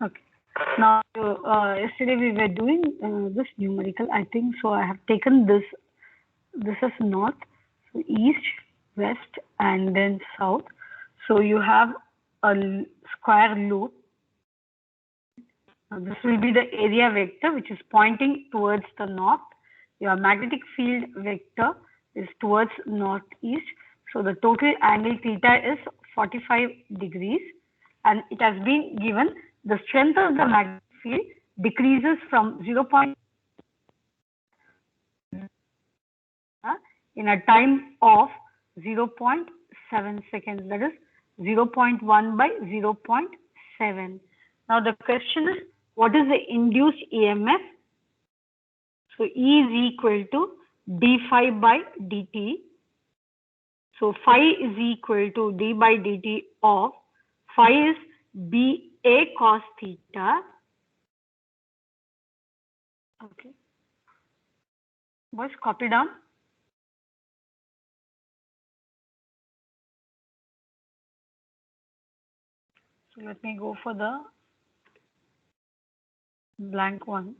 Okay. Now, yesterday we were doing this numerical, I think. So I have taken this. This is north, so east, west, and then south. So you have a square loop. Now, this will be the area vector, which is pointing towards the north. Your magnetic field vector is towards northeast. So the total angle theta is 45 degrees, and it has been given the strength of the magnetic field decreases from 0. In a time of 0.7 seconds, that is 0.1 by 0.7. Now the question is, what is the induced EMF? So E is equal to d phi by dt. So phi is equal to d by dt of phi is BA cos theta. Okay. Boys, copy down. So let me go for the blank one.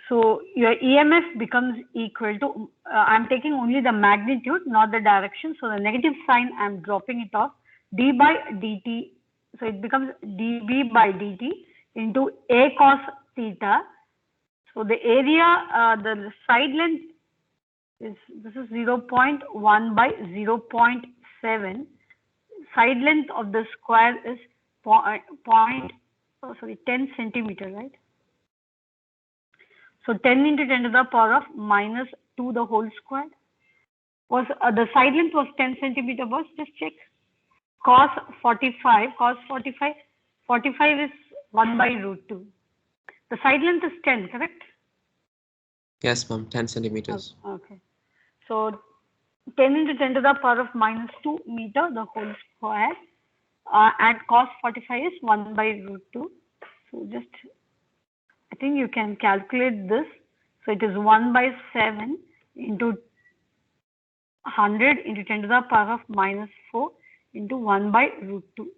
So your EMF becomes equal to, I'm taking only the magnitude, not the direction. So the negative sign, I'm dropping it off, d by dt. So it becomes dB by dt into A cos theta. So the area, the side length is, this is 0.1 by 0.7. Side length of the square is 10 centimeter, right? So 10 into 10 to the power of minus 2 the whole square. Was the side length was 10 centimeter, boss? Just check. Cos 45 is 1 by root 2. The side length is 10, correct? Yes, ma'am, 10 centimeters. Okay. So 10 into 10 to the power of minus 2 meter the whole square. And cos 45 is 1 by root 2. So just, I think you can calculate this. So it is 1 by 7 into 100 into 10 to the power of minus 4 into 1 by root 2.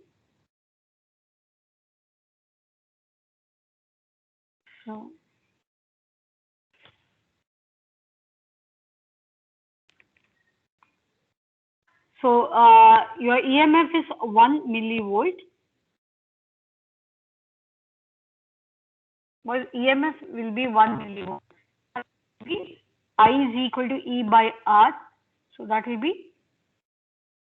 So your EMF is 1 millivolt. Well, EMF will be 1 millivolt. I is equal to E by R. So that will be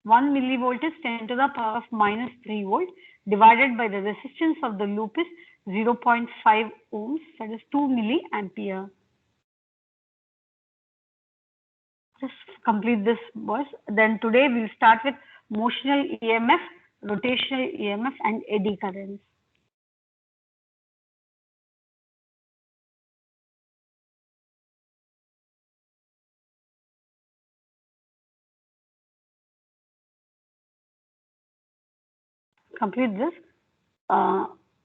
1 millivolt is 10 to the power of minus 3 volt divided by the resistance of the loop is 0.5 ohms, that is 2 milliampere. Just complete this, boys. Then today we'll start with motional EMF, rotational EMF, and eddy currents. Complete this.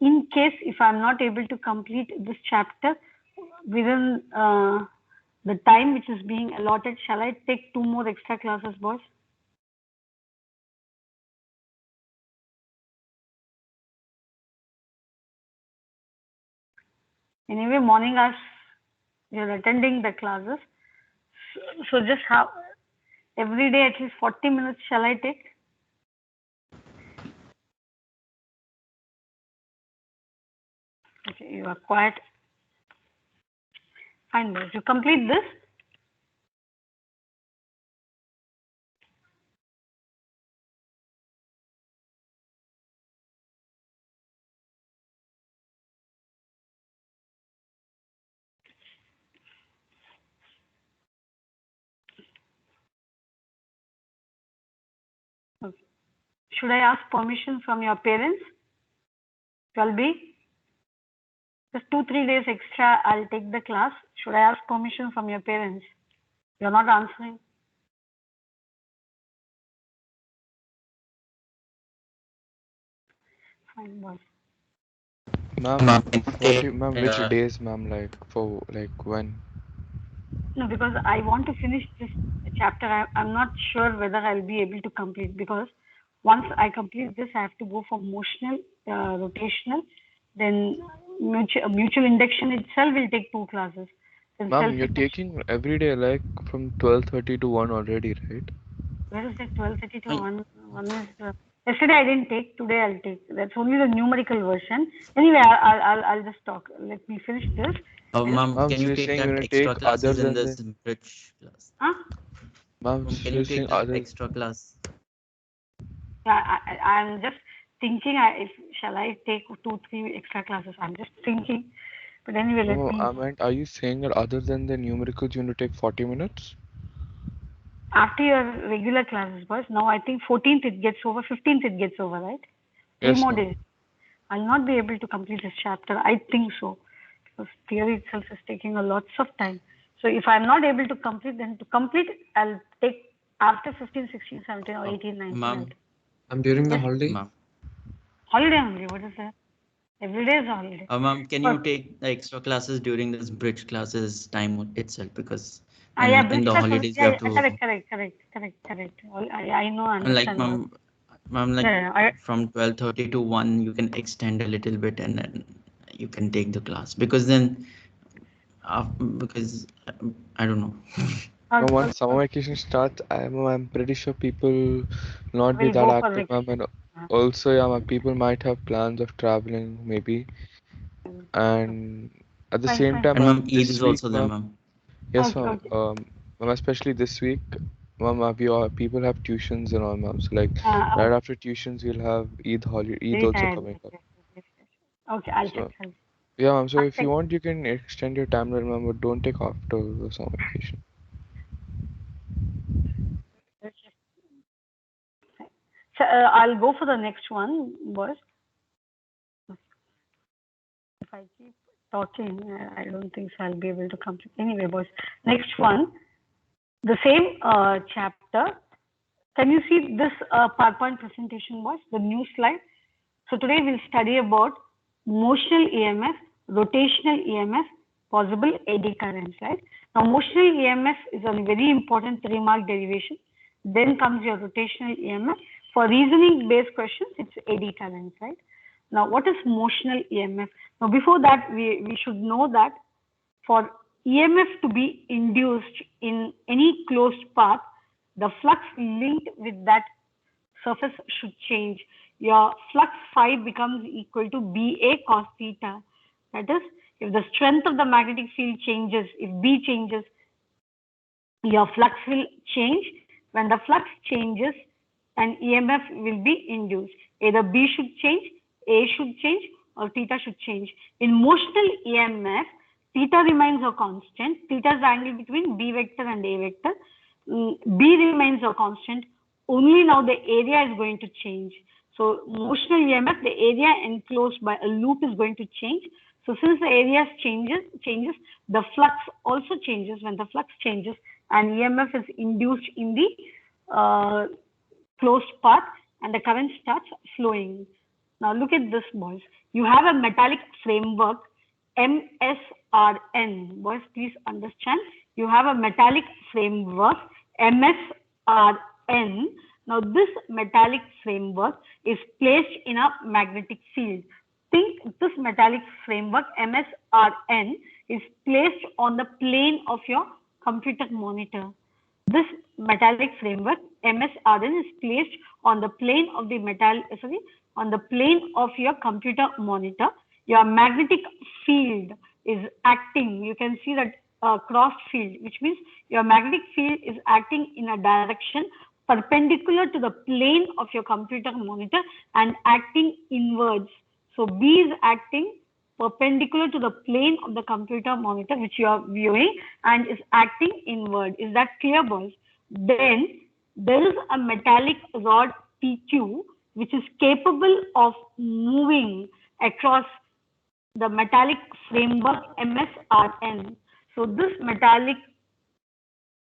In case if I'm not able to complete this chapter within the time which is being allotted, shall I take 2 more extra classes, boys? Anyway, morning hours you're attending the classes, so just have every day at least 40 minutes. Shall I take? Okay, you are quiet. Fine, boys. You complete this. Okay. Should I ask permission from your parents? Shall be just 2-3 days extra. I'll take the class. Should I ask permission from your parents? You're not answering. Fine, boys. Ma'am, which days, ma'am, like for like when? No, because I want to finish this chapter. I'm not sure whether I'll be able to complete, because once I complete this, I have to go for motional, rotational, then mutual induction itself will take 2 classes. Then Ma'am, you're self-induction. taking every day like from 12:30 to 1 already, right? Where is it? 12:30 to I, 1. One is yesterday I didn't take. Today I'll take. That's only the numerical version. Anyway, I'll just talk. Let me finish this. I just Ma'am, Ma'am, can so you you're take saying you're that gonna extra take other classes in than this the bridge class? huh? Ma'am, Ma'am, so can you you're saying take that other extra class? Yeah, I'm just thinking. If shall I take 2, 3 extra classes? I'm just thinking. But anyway, let No, me. I meant, are you saying that other than the numericals you're going to take 40 minutes? After your regular classes, boys. Now I think 14th it gets over. 15th it gets over, right? 3 Yes, more ma'am. days. I'll not be able to complete this chapter. I think so, because theory itself is taking a lots of time. So if I'm not able to complete, then to complete, I'll take after 15, 16, 17, or 18, 19. I'll Ma'am, take. During the Yes, holiday? ma'am. holiday only. What is that? Every day is a holiday. Ma'am, can you But take the extra classes during this bridge classes time itself? Because yeah, in bridge the class. holidays you Yeah, have yeah, to, correct. I know, like understand. ma'am, like Yeah, I, from 12:30 to 1, you can extend a little bit and then you can take the class. Because then, because I don't know. Ma'am, I'll, once summer vacation starts, I'm pretty sure people will not be will that go for active, ma'am. vacation. And also, yeah, ma'am, people might have plans of traveling, maybe. And at the same Fine. time, And ma'am, ma'am, Eid is this week, also there, ma'am. ma'am. Yes, Okay, ma'am. okay. Ma'am, especially this week, ma'am, we all people have tuitions and all, ma'am. So like right Okay. after tuitions, we'll have Eid holiday, Eid Very also tired. coming up. Yes. Okay, I'll check. So yeah, ma'am. So I'll if check. you want, you can extend your timeline, ma'am, but don't take after the summer vacation. So, I'll go for the next one, boys. If I keep talking, I don't think so I'll be able to complete. Anyway, boys, next one, the same chapter. Can you see this PowerPoint presentation, boys? The new slide. So today we'll study about motional EMF, rotational EMF, possible eddy currents, right? Now motional EMF is a very important 3-mark derivation. Then comes your rotational EMF. For reasoning based questions, it's eddy currents, right? Now what is motional EMF? Now before that, we should know that for EMF to be induced in any closed path, the flux linked with that surface should change. Your flux phi becomes equal to BA cos theta. That is, if the strength of the magnetic field changes, if B changes, your flux will change. When the flux changes, an EMF will be induced. Either B should change, A should change, or theta should change. In motional EMF, theta remains a constant. Theta is the angle between B vector and A vector. B remains a constant. Only now the area is going to change. So motional EMF, the area enclosed by a loop is going to change. So since the area changes, the flux also changes. When the flux changes, an EMF is induced in the closed path and the current starts flowing. Now look at this, boys. You have a metallic framework, MSRN. Boys, please understand. You have a metallic framework, MSRN. Now this metallic framework is placed in a magnetic field. Think this metallic framework, MSRN, is placed on the plane of your computer monitor. This metallic framework, MSRN, is placed on the plane of the on the plane of your computer monitor. Your magnetic field is acting. You can see that cross field, which means your magnetic field is acting in a direction perpendicular to the plane of your computer monitor and acting inwards. So B is acting perpendicular to the plane of the computer monitor which you are viewing and is acting inward. Is that clear, boys? Then there is a metallic rod PQ which is capable of moving across the metallic framework MSRN. So this metallic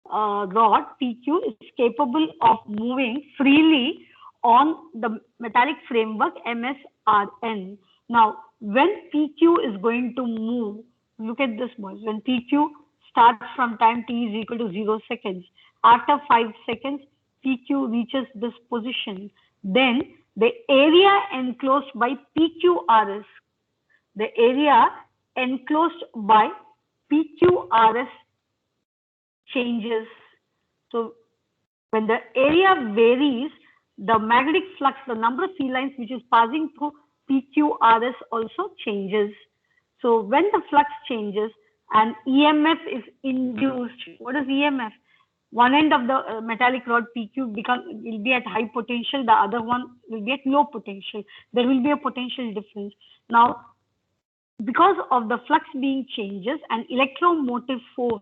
rod PQ is capable of moving freely on the metallic framework MSRN. Now, when PQ is going to move, look at this, boys. When PQ starts from time t is equal to 0 seconds. After 5 seconds, PQ reaches this position. Then the area enclosed by PQRS, the area enclosed by PQRS changes. So when the area varies, the magnetic flux, the number of field lines which is passing through PQRS also changes. So when the flux changes, an EMF is induced. What is EMF? One end of the metallic rod PQ will be at high potential, the other one will be at low potential. There will be a potential difference. Now, because of the flux being changes, an electromotive force,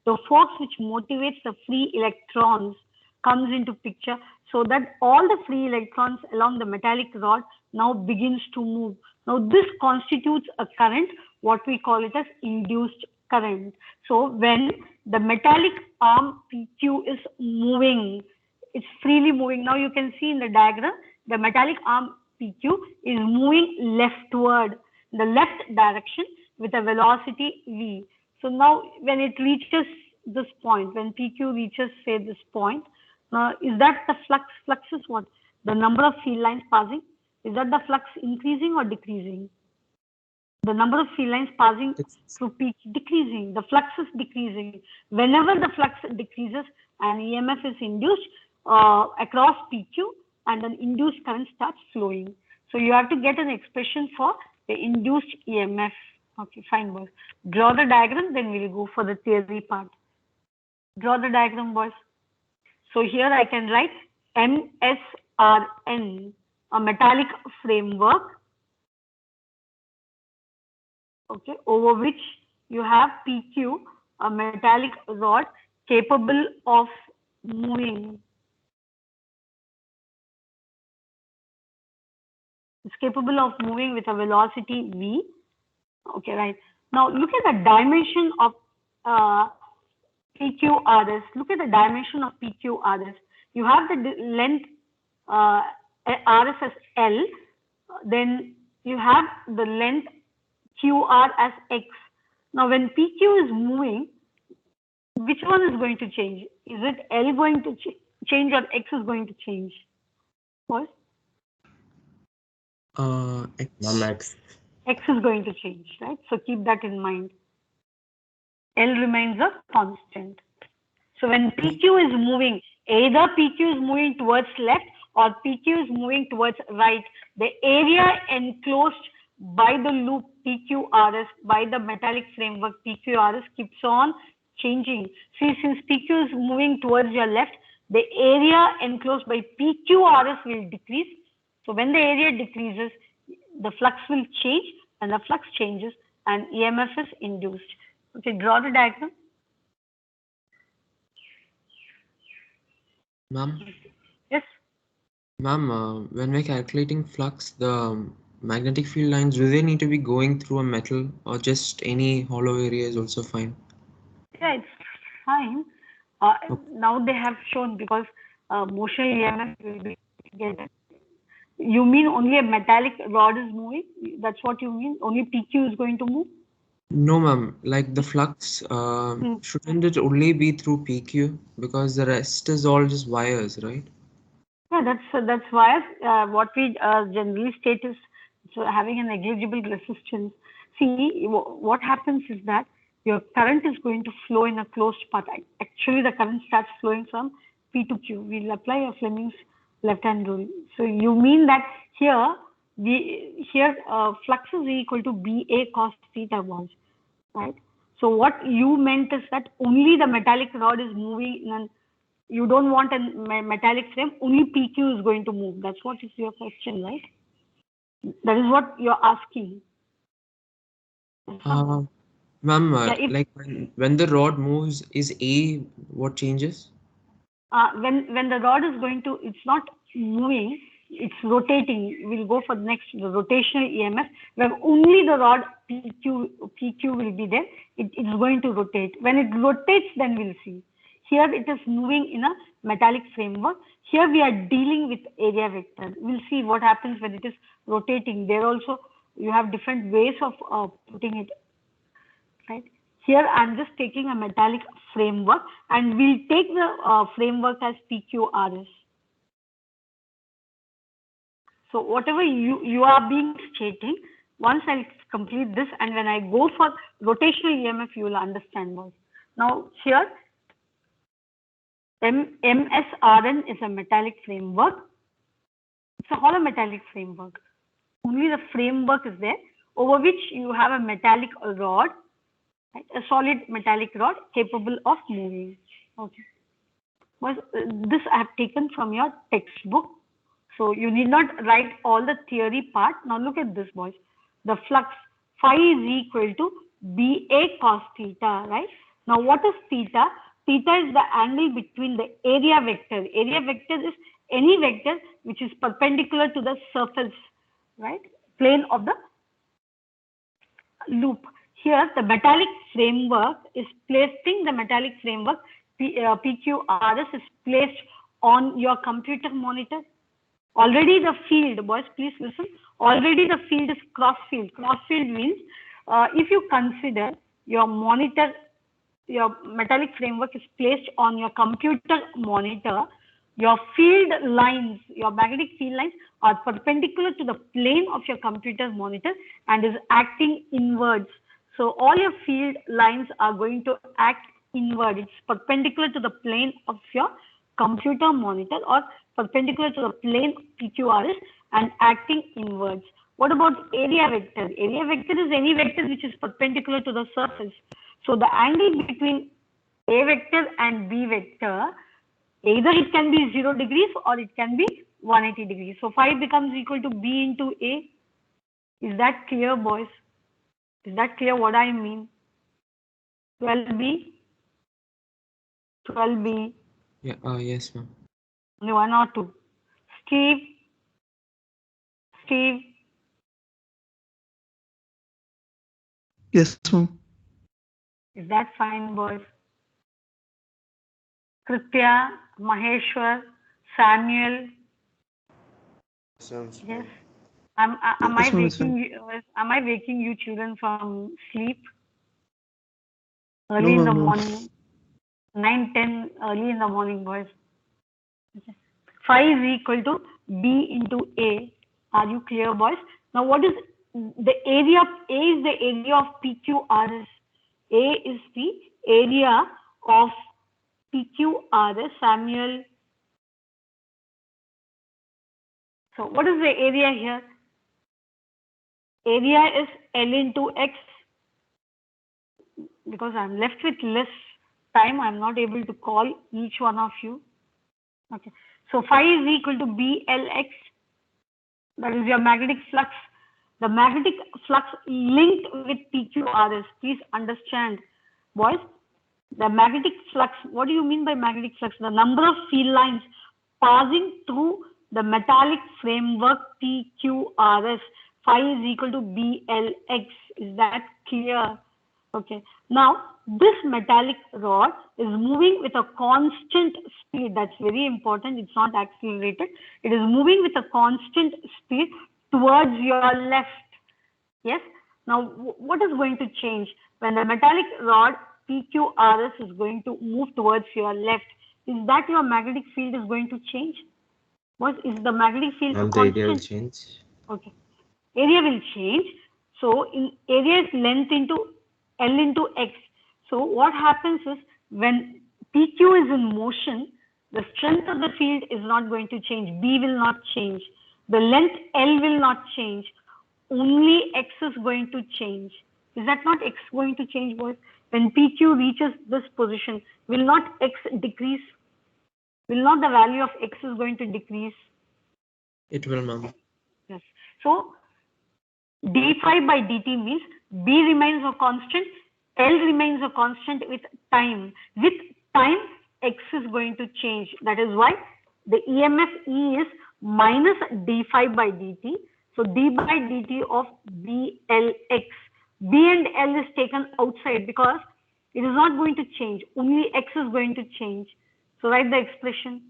the force which motivates the free electrons, comes into picture, so that all the free electrons along the metallic rod now begins to move. Now this constitutes a current, what we call it as induced current. So when the metallic arm PQ is moving, it's freely moving. Now you can see in the diagram, the metallic arm PQ is moving leftward, the left direction with a velocity v. So now when it reaches this point, when PQ reaches say this point, is that the flux? Flux is what? The number of field lines passing. Is that the flux increasing or decreasing? The number of field lines passing through PQ decreasing. The flux is decreasing. Whenever the flux decreases, an EMF is induced across PQ, and an induced current starts flowing. So you have to get an expression for the induced EMF. Okay, fine, boys. Draw the diagram, then we'll go for the theory part. Draw the diagram, boys. So here I can write MSRN, a metallic framework, okay, over which you have PQ, a metallic rod capable of moving. It's capable of moving with a velocity v. Okay, right. Now look at the dimension of PQRS. Look at the dimension of PQRS. You have the length RS as L, then you have the length QR as X. Now when PQ is moving, which one is going to change? Is it L going to change or X is going to change? What? X. X is going to change, right? So keep that in mind. L remains a constant. So when PQ is moving, either PQ is moving towards left or PQ is moving towards right, the area enclosed by the loop PQRS, by the metallic framework PQRS, keeps on changing. See, since PQ is moving towards your left, the area enclosed by PQRS will decrease. So when the area decreases, the flux will change, and the flux changes and EMF is induced. Okay, draw the diagram. Ma'am? Yes? Ma'am, when we're calculating flux, the magnetic field lines, do they need to be going through a metal or just any hollow area is also fine? Yeah, it's fine. Now they have shown, because motion EMF will be together. You mean only a metallic rod is moving? That's what you mean? Only PQ is going to move? No, ma'am. Like the flux, shouldn't it only be through PQ? Because the rest is all just wires, right? Yeah, that's wires. What we generally state is having a negligible resistance. See, what happens is that your current is going to flow in a closed path. Actually, the current starts flowing from P to Q. We'll apply a Fleming's left-hand rule. So you mean that here, flux is equal to BA cos theta volts, right? So what you meant is that only the metallic rod is moving, and you don't want a metallic frame, only PQ is going to move. That's what is your question, right? That is what you're asking. Ma'am, like when the rod moves, is A what changes? When the rod is going to, it's not moving, it's rotating. We'll go for the next, the rotational EMF, where only the rod PQ will be there. It is going to rotate. When it rotates, then we'll see. Here it is moving in a metallic framework. Here we are dealing with area vector. We'll see what happens when it is rotating. There also you have different ways of putting it, right? Here I'm just taking a metallic framework, and we'll take the framework as PQRS. So whatever you are being stating, once I'll complete this, and when I go for rotational EMF, you will understand more. Now here, MSRN is a metallic framework. It's a hollow metallic framework. Only the framework is there, over which you have a metallic rod, right? A solid metallic rod capable of moving. Okay. This I have taken from your textbook. So you need not write all the theory part. Now look at this, boys. The flux phi is equal to BA cos theta, right? Now what is theta? Theta is the angle between the area vector. Area vector is any vector which is perpendicular to the surface, right? Plane of the loop. Here the metallic framework is placing the metallic framework, PQRS is placed on your computer monitor. Already the field, boys, please listen. Already the field is cross field. Cross field means if you consider your monitor, your metallic framework is placed on your computer monitor, your field lines, your magnetic field lines are perpendicular to the plane of your computer monitor and is acting inwards. So all your field lines are going to act inward. It's perpendicular to the plane of your computer monitor or perpendicular to the plane PQRS and acting inwards. What about area vector? Area vector is any vector which is perpendicular to the surface. So the angle between A vector and B vector, either it can be 0 degrees or it can be 180 degrees. So phi becomes equal to B into A. Is that clear, boys? Is that clear what I mean? 12B? 12B? Yeah, yes, ma'am. Only 1 or 2. Steve? Steve? Yes, ma'am. Is that fine, boys? Kritya, Maheshwar, Samuel? Sounds Yes. fine. Am I Yes, ma'am, it's fine. waking you children from sleep No, early in the ma'am, no. morning? 9, 10, early in the morning, boys. Okay. Phi is equal to B into A. Are you clear, boys? Now, what is the area? A is the area of PQRS. A is the area of PQRS. Samuel. So, what is the area here? Area is L into X. Because I'm left with less time, I'm not able to call each one of you. Okay. So phi is equal to BLX. That is your magnetic flux. The magnetic flux linked with PQRS. Please understand, boys. The magnetic flux, what do you mean by magnetic flux? The number of field lines passing through the metallic framework PQRS. Phi is equal to BLX. Is that clear? Okay. Now, this metallic rod is moving with a constant speed. That's very important. It's not accelerated. It is moving with a constant speed towards your left. Yes. Now, what is going to change when the metallic rod PQRS is going to move towards your left? Is that your magnetic field is going to change? What is the magnetic field Ma'am, the constant? area will change. Okay. Area will change. So in area is length into L into X. So what happens is when PQ is in motion, the strength of the field is not going to change. B will not change. The length L will not change. Only X is going to change. Is that not X going to change, boys? When PQ reaches this position, will not X decrease? Will not the value of X is going to decrease? It will, ma'am. Yes. So d phi by dt means B remains a constant, L remains a constant with time. With time, X is going to change. That is why the EMF E is minus d phi by dt. So d by dt of BLX. B and L is taken outside because it is not going to change. Only X is going to change. So write the expression.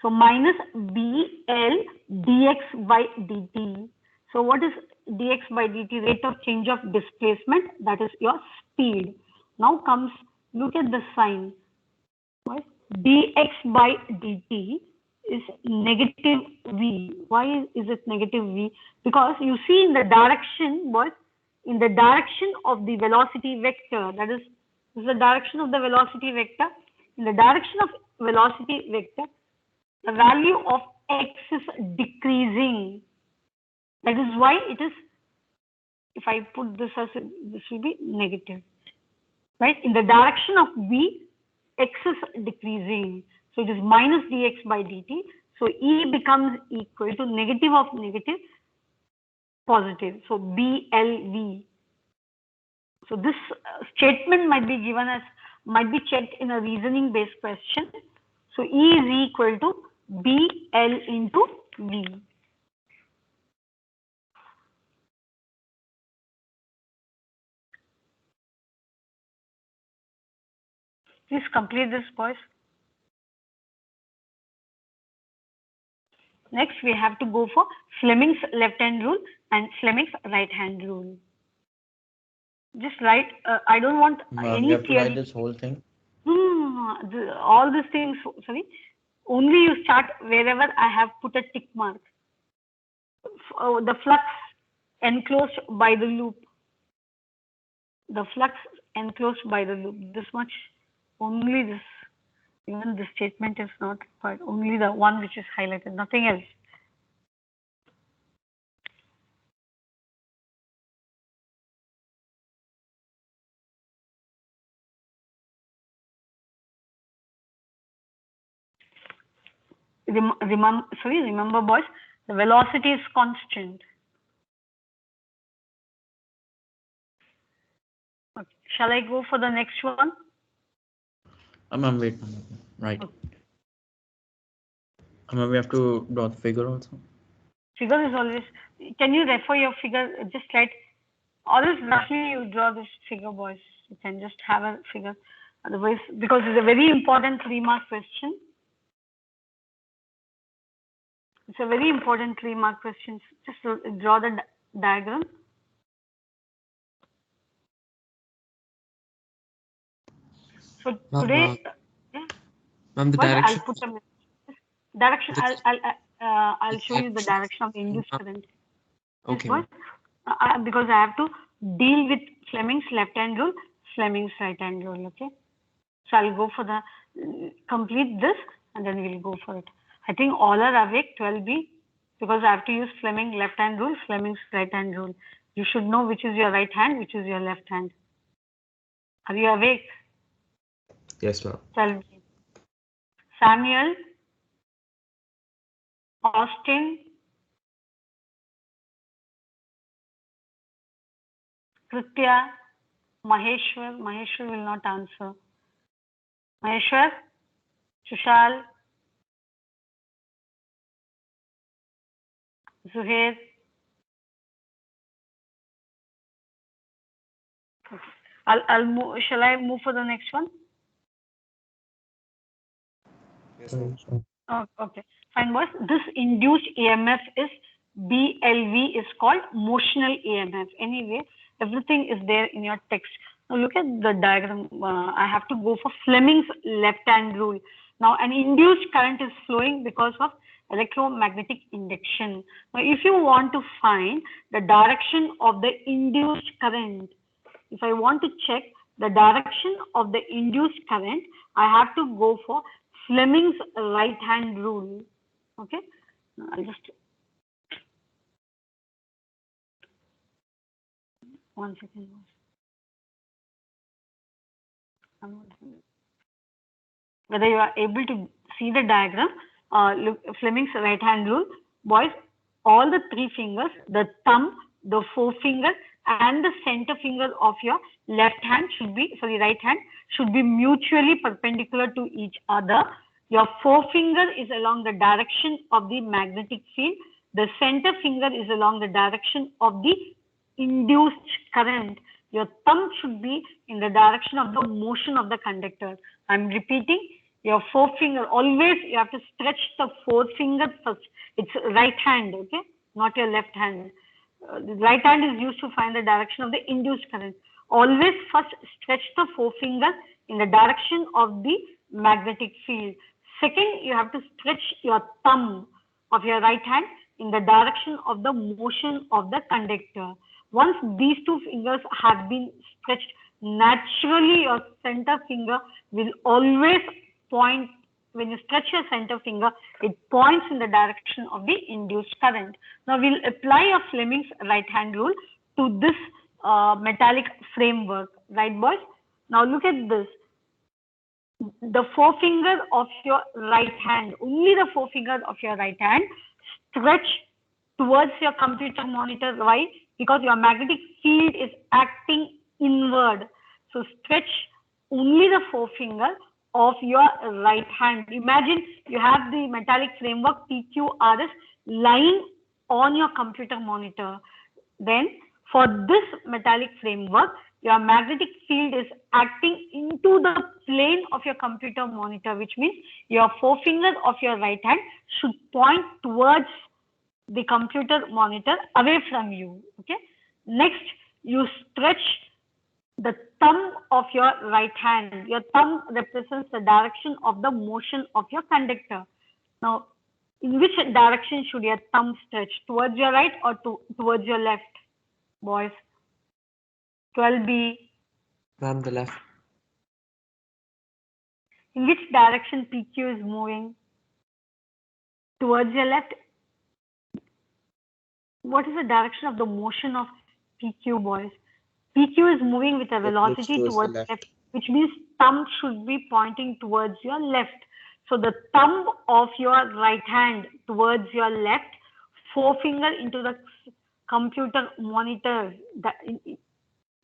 So minus BL dx by dt. So what is dx by dt, rate of change of displacement, that is your speed. Now comes, look at the sign. Right? Dx by dt is negative v. Why is it negative v? Because you see in the direction, boys, in the direction of the velocity vector, that is the direction of the velocity vector. In the direction of velocity vector, the value of x is decreasing. That is why it is, if I put this as, this will be negative. Right? In the direction of v, x is decreasing. So it is minus dx by dt. So E becomes equal to negative of negative, positive. So BLV. So this statement might be given as, might be checked in a reasoning based question. So E is equal to BL into V. Please complete this, boys. Next, we have to go for Fleming's left-hand rule and Fleming's right-hand rule. Just write, I don't want We any have to theory. write this whole thing. All these things, sorry, only you start wherever I have put a tick mark. The flux enclosed by the loop. The flux enclosed by the loop. This much, only this. Even the statement is not required. Only the one which is highlighted, nothing else. Remember, boys, the velocity is constant. Okay. Shall I go for the next one? Wait. Right. We have to draw the figure also. Figure is always, can you refer your figure, just write, always roughly you draw this figure, boys. You can just have a figure. Otherwise, because it's a very important 3-mark question. It's a very important 3-mark question. Just draw the diagram. So today, Ma'am, the well, direction. I'll put a direction. I'll show you the direction of the induced current. Okay. Because I have to deal with Fleming's left-hand rule, Fleming's right-hand rule. Okay. So I'll go for the complete this, and then we'll go for it. I think all are awake. 12B, because I have to use Fleming's left-hand rule, Fleming's right-hand rule. You should know which is your right hand, which is your left hand. Are you awake? Yes, ma'am. 12B. Samuel, Austin, Kritya, Maheshwar. Maheshwar will not answer. Maheshwar, Sushal, Zuhair. Okay. I'll move. Shall I move for the next one? Yes, ma'am. Oh, okay. Fine, boys. This induced EMF is BLV, is called motional EMF. Anyway, everything is there in your text. Now look at the diagram. I have to go for Fleming's left-hand rule. Now an induced current is flowing because of electromagnetic induction. Now if you want to find the direction of the induced current, if I want to check the direction of the induced current, I have to go for Fleming's right-hand rule. Okay, I'll just, one second. Whether you are able to see the diagram, look, Fleming's right-hand rule, boys, all the 3 fingers, the thumb, the forefinger, and the center finger of your left hand should be, sorry, right hand, should be mutually perpendicular to each other. Your forefinger is along the direction of the magnetic field. The center finger is along the direction of the induced current. Your thumb should be in the direction of the motion of the conductor. I'm repeating, your forefinger, always you have to stretch the forefinger first. It's right hand, okay, not your left hand. the right hand is used to find the direction of the induced current. Always first stretch the forefinger in the direction of the magnetic field. Second, you have to stretch your thumb of your right hand in the direction of the motion of the conductor. Once these two fingers have been stretched, naturally your center finger will always point. When you stretch your center finger, it points in the direction of the induced current. Now we'll apply a Fleming's right hand rule to this metallic framework, right boys? Now look at this. The forefinger of your right hand, only the forefinger of your right hand, stretch towards your computer monitor. Why? Because your magnetic field is acting inward. So stretch only the forefinger of your right hand. Imagine you have the metallic framework PQRS lying on your computer monitor. Then for this metallic framework, your magnetic field is acting into the plane of your computer monitor, which means your forefinger of your right hand should point towards the computer monitor away from you. Okay. Next, you stretch the thumb of your right hand. Your thumb represents the direction of the motion of your conductor. Now, in which direction should your thumb stretch? Towards your right or towards your left, boys? 12B. From the left. In which direction PQ is moving? Towards your left. What is the direction of the motion of PQ, boys? PQ is moving with a velocity towards the left, which means thumb should be pointing towards your left. So the thumb of your right hand towards your left, forefinger into the computer monitor. The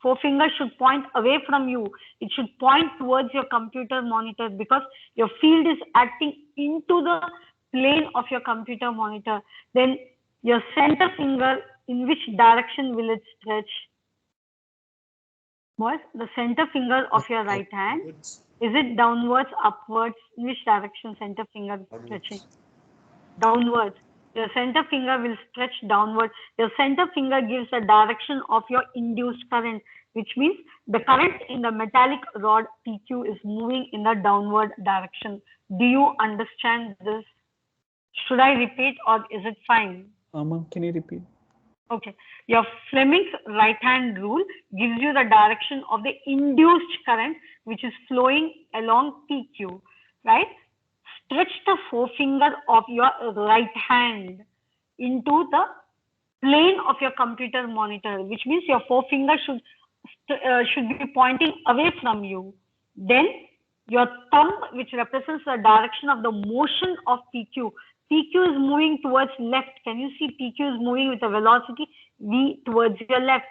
forefinger should point away from you. It should point towards your computer monitor because your field is acting into the plane of your computer monitor. Then your center finger, in which direction will it stretch? Boys, the center finger of your right hand, is it downwards, upwards? In which direction center finger is stretching? Downwards. Your center finger will stretch downwards. Your center finger gives the direction of your induced current, which means the current in the metallic rod PQ is moving in the downward direction. Do you understand this? Should I repeat or is it fine? Ma'am, can you repeat? Okay. Your Fleming's right hand rule gives you the direction of the induced current which is flowing along PQ, right? Stretch the forefinger of your right hand into the plane of your computer monitor, which means your forefinger should be pointing away from you. Then your thumb, which represents the direction of the motion of PQ. PQ is moving towards left. Can you see PQ is moving with a velocity V towards your left,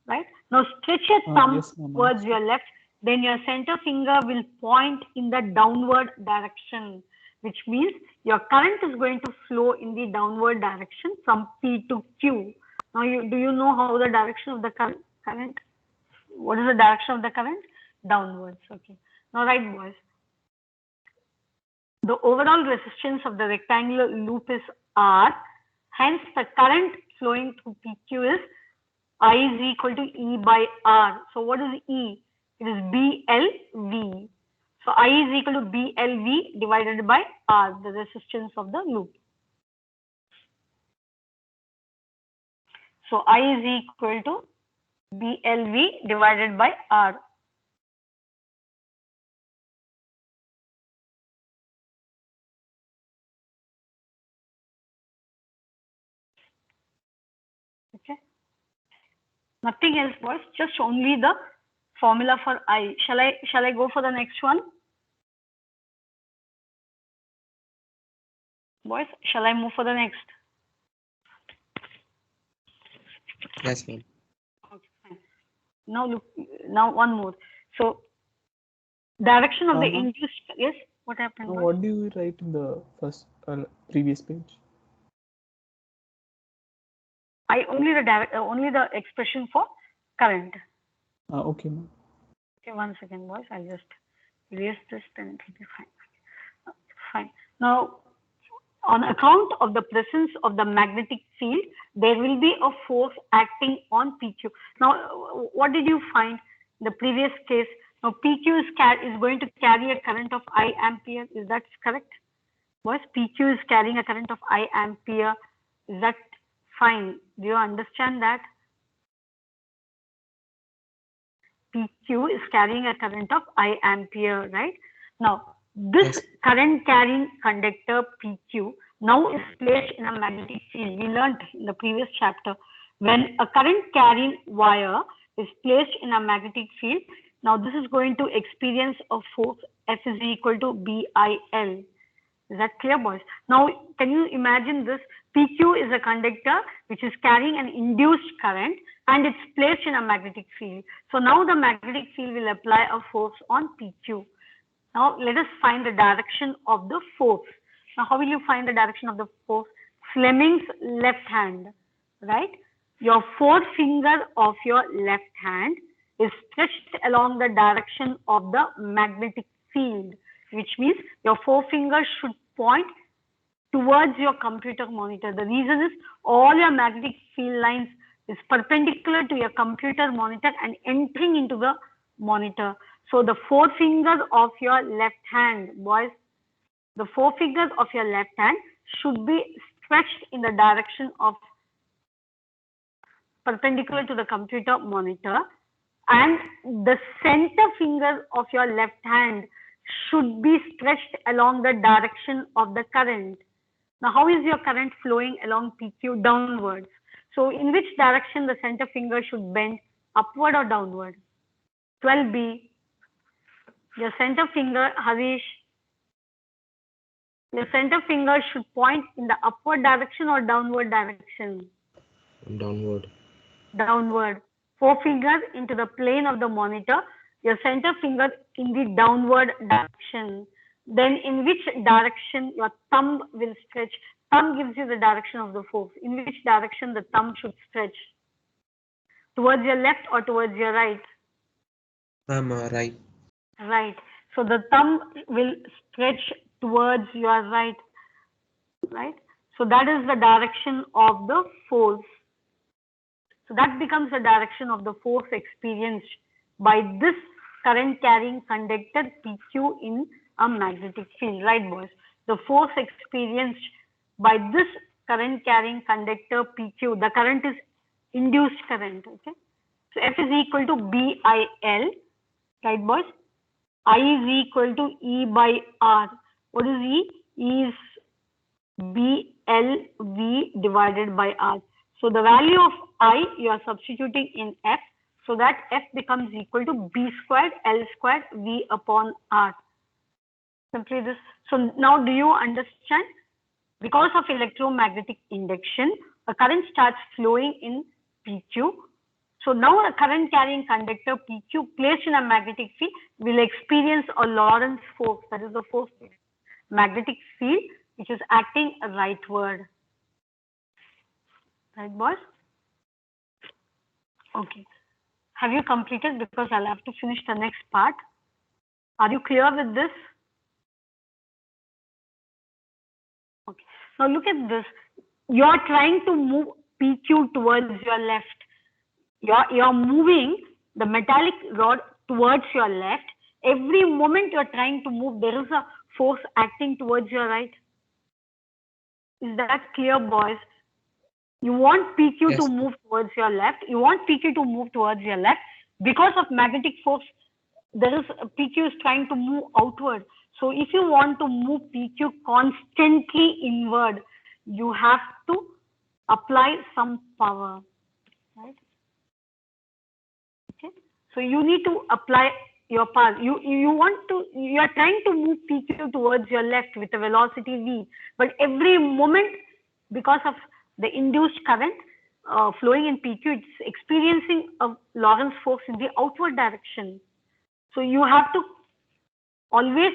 right? Now stretch your thumb towards your left. Then your center finger will point in the downward direction, which means your current is going to flow in the downward direction from P to Q. Now, do you know how the direction of the current? What is the direction of the current? Downwards. Okay. Now, right, boys. The overall resistance of the rectangular loop is R. Hence, the current flowing through PQ is I is equal to E by R. So, what is E? It is BLV. So, I is equal to BLV divided by R, the resistance of the loop. So, I is equal to BLV divided by R. Okay. Nothing else, boys. Just only the formula for I. Shall I go for the next one? Boys, shall I move for the next? Yes, ma'am. Okay, fine. Now look, now one more. So direction of the induced, yes, what happened? What do you write in the first previous page? I only the expression for current. Okay, ma'am. Okay, 1 second, boys. I'll just erase this, then it will be fine. Fine. Now on account of the presence of the magnetic field, there will be a force acting on PQ. Now, what did you find in the previous case? Now, PQ is going to carry a current of I ampere. Is that correct? Was PQ is carrying a current of I ampere. Is that fine? Do you understand that? PQ is carrying a current of I ampere, right? Now, this Yes. current carrying conductor PQ now is placed in a magnetic field. We learned in the previous chapter, when a current carrying wire is placed in a magnetic field, now this is going to experience a force F is equal to BIL. Is that clear, boys? Now, can you imagine this? PQ is a conductor which is carrying an induced current and it's placed in a magnetic field. So now the magnetic field will apply a force on PQ. Now, let us find the direction of the force. Now, how will you find the direction of the force? Fleming's left hand, right? Your forefinger of your left hand is stretched along the direction of the magnetic field, which means your forefinger should point towards your computer monitor. The reason is all your magnetic field lines is perpendicular to your computer monitor and entering into the monitor. So the forefinger of your left hand, boys, the forefinger of your left hand should be stretched in the direction of perpendicular to the computer monitor, and the center finger of your left hand should be stretched along the direction of the current. Now, how is your current flowing along PQ? Downwards. So, in which direction the center finger should bend? Upward or downward? 12B. Your center finger, Harish, your center finger should point in the upward direction or downward direction? Downward. Downward. Forefinger into the plane of the monitor, your center finger in the downward direction. Then in which direction your thumb will stretch? Thumb gives you the direction of the force. In which direction the thumb should stretch? Towards your left or towards your right? Right. Right. So the thumb will stretch towards your right. Right. So that is the direction of the force. So that becomes the direction of the force experienced by this current carrying conductor PQ in a magnetic field, right, boys? The force experienced by this current carrying conductor PQ, the current is induced current, okay? So F is equal to BIL, right, boys? I is equal to E by R. What is E? E is BLV divided by R. So the value of I you are substituting in F, so that F becomes equal to B squared L squared V upon R. Simply this. So now do you understand? Because of electromagnetic induction, a current starts flowing in PQ. So now a current carrying conductor PQ placed in a magnetic field will experience a Lorentz force, that is the force magnetic field which is acting rightward. Right, boys? Okay. Have you completed? Because I'll have to finish the next part. Are you clear with this? Okay. Now look at this. You are trying to move PQ towards your left. You're moving the metallic rod towards your left. Every moment you're trying to move, there is a force acting towards your right. Is that clear, boys? You want PQ Yes. to move towards your left. You want PQ to move towards your left. Because of magnetic force, there is PQ is trying to move outward. So if you want to move PQ constantly inward, you have to apply some power, right? Okay. So you need to apply your power. You are trying to move PQ towards your left with a velocity V, but every moment, because of the induced current flowing in PQ, it's experiencing a Lorentz force in the outward direction. So you have to always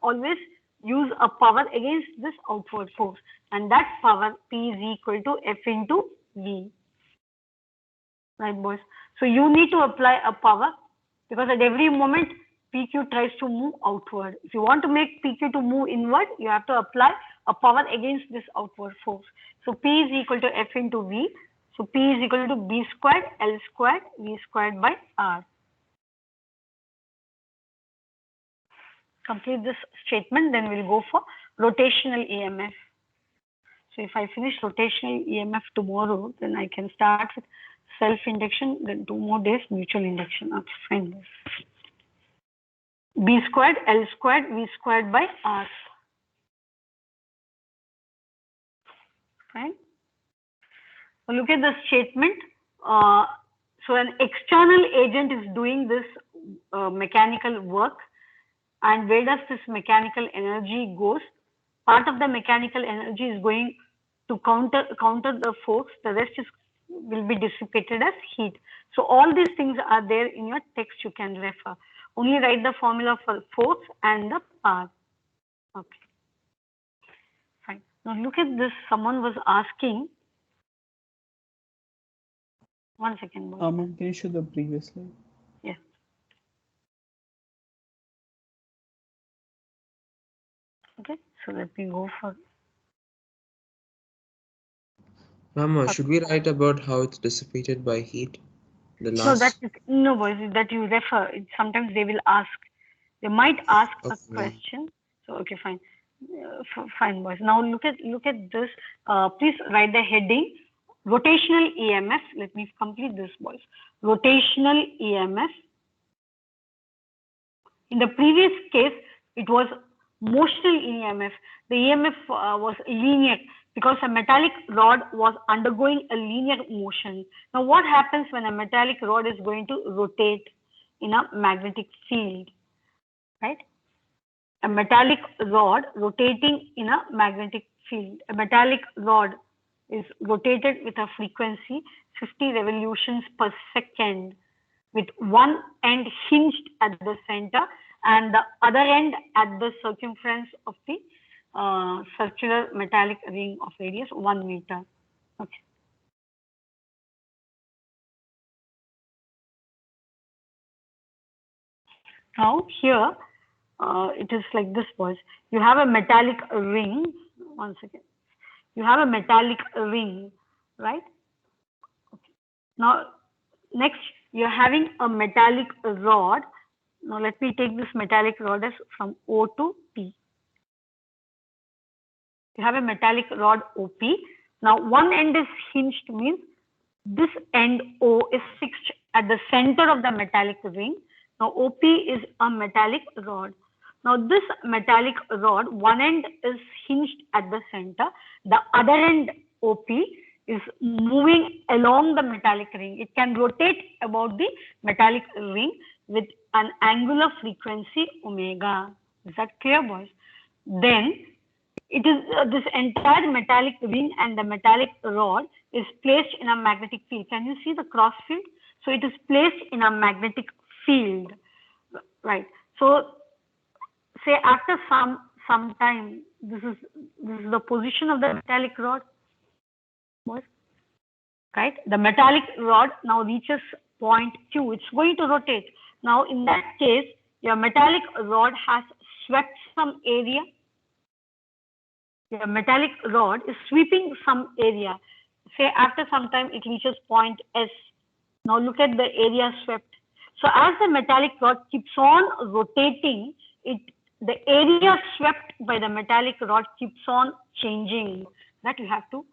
always use a power against this outward force, and that power P is equal to F into V. Right, boys? So you need to apply a power, because at every moment PQ tries to move outward. If you want to make PQ to move inward, you have to apply a power against this outward force. So P is equal to F into V. So P is equal to B squared L squared V squared by R. Complete this statement, then we'll go for rotational EMF. So if I finish rotational EMF tomorrow, then I can start with self-induction, then 2 more days mutual induction. Okay, fine. B squared L squared V squared by R. Fine. So look at the statement. So an external agent is doing this mechanical work, and where does this mechanical energy goes? Part of the mechanical energy is going to counter the force. The rest will be dissipated as heat. So all these things are there in your text. You can refer. Only write the formula for force and the power. Okay. Fine. Now look at this. Someone was asking. 1 second. Ma'am, can you show the previous slide? Yeah. Okay. So let me go for. Ma'am, should we write about how it's dissipated by heat? The last. No, that is no, boys. That you refer. Sometimes they will ask. They might ask a question. So okay, fine, fine, boys. Now look at this. Please write the heading. Rotational EMF. Let me complete this, boys. Rotational EMF. In the previous case, it was motional EMF. The EMF was linear because a metallic rod was undergoing a linear motion. Now, what happens when a metallic rod is going to rotate in a magnetic field, right? A metallic rod rotating in a magnetic field. A metallic rod is rotated with a frequency 50 revolutions per second, with one end hinged at the center and the other end at the circumference of the circular metallic ring of radius 1 meter. Okay. Now here it is like this, boys. You have a metallic ring. 1 second. You have a metallic ring, right? Okay. Now next you're having a metallic rod. Now let me take this metallic rod as from O to P. You have a metallic rod OP. Now one end is hinged, means this end O is fixed at the center of the metallic ring. Now OP is a metallic rod. Now this metallic rod, one end is hinged at the center. The other end OP is moving along the metallic ring. It can rotate about the metallic ring with an angular frequency omega. Is that clear, boys? Then it is this entire metallic ring and the metallic rod is placed in a magnetic field. Can you see the cross field? So it is placed in a magnetic field, right? So say after some time, this is the position of the metallic rod, boys, right? The metallic rod now reaches point Q. It's going to rotate. Now in that case, your metallic rod has swept some area. Your metallic rod is sweeping some area. Say after some time it reaches point S. Now look at the area swept. So as the metallic rod keeps on rotating, the area swept by the metallic rod keeps on changing. That you have to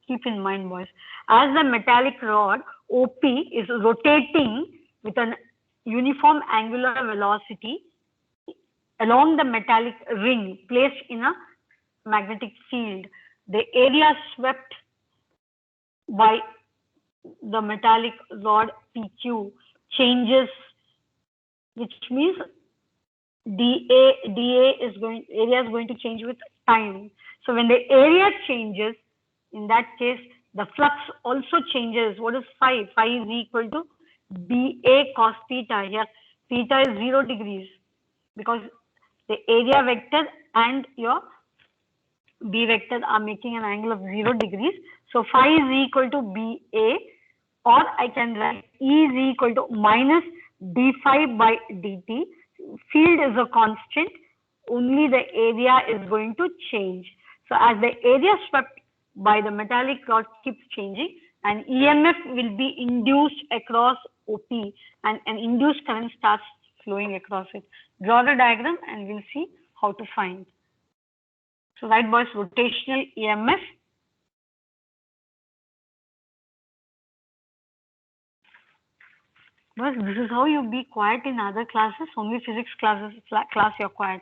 keep in mind, boys. As the metallic rod OP is rotating with an uniform angular velocity along the metallic ring placed in a magnetic field, the area swept by the metallic rod PQ changes, which means area is going to change with time. So when the area changes, in that case, the flux also changes. What is phi? Phi is equal to BA cos theta. Here, theta is 0 degrees because the area vector and your B vector are making an angle of 0 degrees. So phi is equal to BA, or I can write E is equal to minus d phi by dt. field is a constant, only the area is going to change. So as the area swept by the metallic rod keeps changing, an EMF will be induced across OP and an induced current starts flowing across it. Draw the diagram and we'll see how to find. So right, boys, rotational EMF. Boys, this is how you be quiet in other classes. Only physics class you're quiet.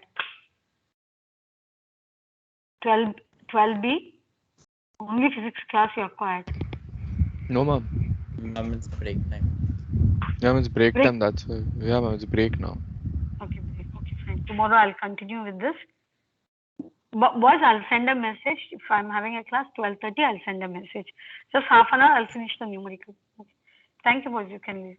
12B, only physics class you're quiet. No, ma'am. Ma'am, it's break time. Yeah, ma'am, it's break Break? time. That's why. Yeah, ma'am, it's break now. Okay, break. Okay, fine. Tomorrow I'll continue with this. But boys, I'll send a message. If I'm having a class 12:30, I'll send a message. Just half an hour, I'll finish the numerical. Okay. Thank you, boys. You can leave.